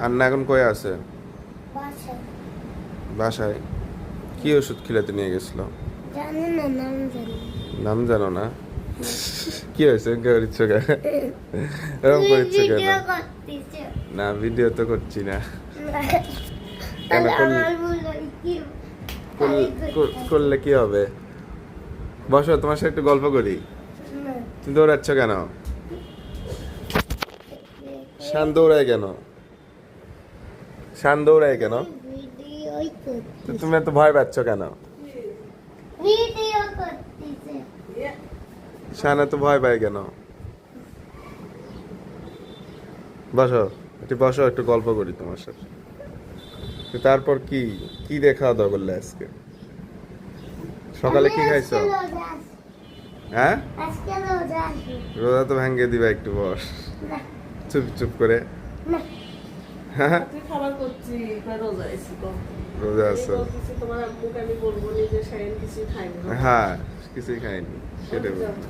আন্না এখন কই আছে? বাসায়। বাসায়। কি ওষুধ খিলাতে নিয়ে গেছিল? জানি না, নাম জানি না। নাম জানো না? কি হয়েছে করিচ্ছ কেন? এরকম করিচ্ছ কেন? ভিডিও করতেছে। না ভিডিও তো করছি না। কেন তাহলে করলে আমার ভুল হয় কি? তাই করতে করলে কি হবে? বসো, তোমার সাথে একটু গল্প করি। না। তুমি দৌড়াচ্ছ কেন? শান দৌড়ায় কেন? শান দৌড়ায় কেন? ভিডিওই তো করতেছে। তুমি এত ভয় পাচ্ছ কেন? ভিডিও করতেছে। শান এত ভয় পায় কেন? বসো, একটু বসো, একটু গল্প করি তোমার সাথে। তো তারপর কি কি দিয়ে খাওয়া দাওয়া করলে আজকে? সকালে কি খাইছো? আজকে রোজা আছে। হ্যাঁ, আজকে রোজা আছে। রোজা তো ভাঙ্গে দিবা, একটু বস। না, চুপ চুপ করে। না। হ্যাঁ, তুই খাবার করছি রোজা আছি তো রোজা আছো। বলতেছি তোমার আম্মুকে আমি বলবো নি যে সাইন কিছু খাইনি হ্যাঁ, কিছুই খাইনি, সেটাই বলছি।